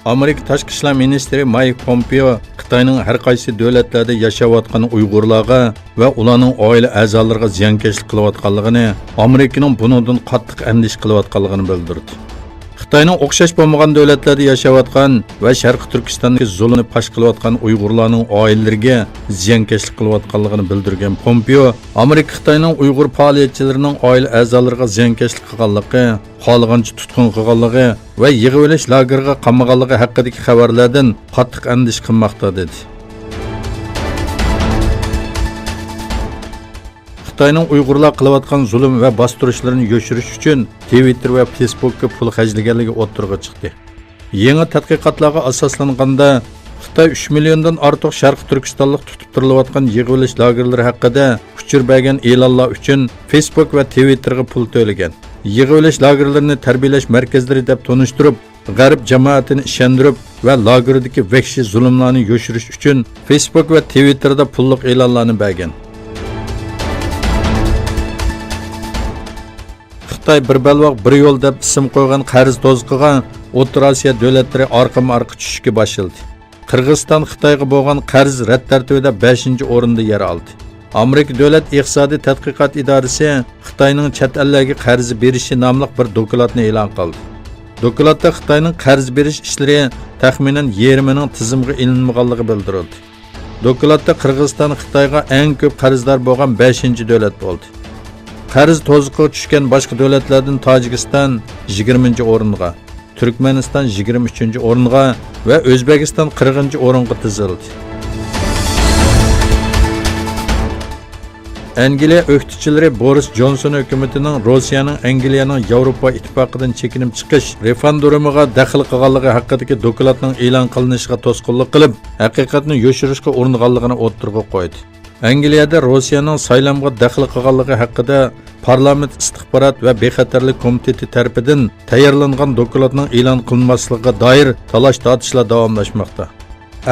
Amerika Tashqi ishlar ministri Mike Pompeo Xitoyning har qaysi davlatlarda yashayotgan Uyg'urlarga va ularning oila a'zolariga ziyonkashlik qilayotganligini, Amerikaning bundan qattiq andish qilayotganligini bildirdi. Xitoyning o'xshash bo'lmagan davlatlarda yashayotgan va Sharq Turkistondagi zulmni pash qilayotgan Uyg'urlarning oilalariga ziyonkashlik qilayotganligini bildirgan Pompeo, Amerika Xitoyning Uyg'ur faoliyatchilarining oila a'zolariga ziyonkashlik qilganligi, xohlagancha tutqun qilganligi va yig'ib olish lageriga qamag'anligi haqidagi xabarlardan qattiq andish qilmoqda dedi. Xitoyning Uyg'urlar qilayotgan zulm va bostirishlarni yoshirish uchun Twitter va Facebookga pul xarjlaganligi o'ttirg'a chiqdi. Yangi tadqiqotlarga asoslanganda Xitoy 3 milliondan ortiq Sharq Turkistonlik tutib turilayotgan yig'ilish lagerlari haqida uchur bergan e'lonlar uchun Facebook va Twitterga pul to'lagan. Yig'ilish lagerlarini tarbiyalash markazlari deb tonishtirib, G'arb jamoatini ishontirib va lagerdagi vahshiy zulmlarni yoshirish uchun Facebook va Twitterda pulliq e'lonlarni bergan. Xitoy bir balvoq bir yo'l deb ism qo'ygan qarz to'zqiga O'rta Osiyo davlatlari orqama-orqa tushishga boshladi. Qirg'iziston Xitoyga bo'lgan qarz rad tartibida 5-o'rinda yer oldi. Amerika Davlat iqtisodiy tadqiqot idorasi Xitoyning chet ellarga qarz berishi nomli bir dokladni e'lon qildi. Dokladda Xitoyning qarz berish ishlari taxminan yarmining tizimga ilinmaganligi bildirildi. Dokladda Qirg'iziston Xitoyga eng ko'p qarzdor bo'lgan 5-davlat bo'ldi. Qarz to'ziqiga tushgan boshqa davlatlardan Tojikiston 20-o'ringa, Turkmaniston 23-o'ringa va O'zbekiston 40-o'ringa tizildi. Angliya o'qituvchilari Boris Johnson hukumatining Rossiyaning Angliyaning Yevropa ittifoqidan chekinib chiqish referendumiga daxl qilganligi haqidagi dokladning e'lon qilinishiga to'sqinlik qilib, haqiqatni yoshirishga uringanligini o'ttirg'a qo'ydi. Angliyada Rossiyaning saylamga daxl qilganligi haqida Parlament istixborot va bexatarlik komiteti tarafidan tayyorlangan dokladning e'lon qilinmasligiga doir talash-tortishlar davomlashmoqda.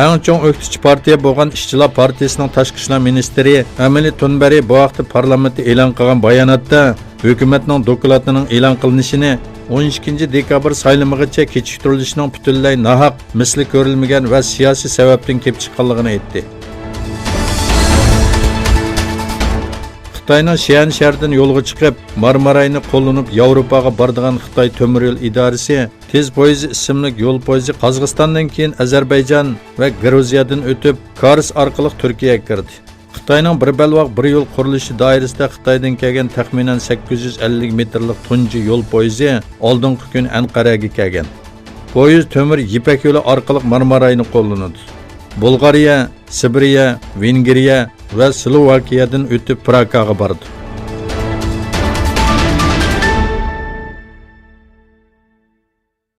Eng chong o'qituvchi partiya bo'lgan Ishchilar partiyasining tashqi ishlar ministri Emily Tunberry bu vaqtda parlamentda e'lon qilgan bayonotda hukumatning dokladining e'lon qilinishini 12 dekabr saylamigacha kechiktirilishining butunlay nohaq, misli ko'rilmagan va siyosiy sababdan kelib chiqqanligini aytdi. Xitoyning Xi'an shahridan yo'lga chiqib, Marmarayni qo'llanib Yevropaga boradigan Xitoy temir yo'l idorasi tez poyezd ismli yo'l poyezdi Qozog'istondan keyin Ozarbayjon va Gruziyadan o'tib Kars orqali Turkiyaga kirdi. Xitoyning bir balvoq bir yo'l qurilishi doirasida Xitoydan kelgan taxminan 850 metrlik tunji yo'l poyezdi oldingi kun Anqaraga kelgan. Poyezd temir Ipak yo'li orqali Marmarayni qo'llanadi. Bulgariya, Sibiriya, Vengriya va Slovakiyadan o'tib Pragaga bordi.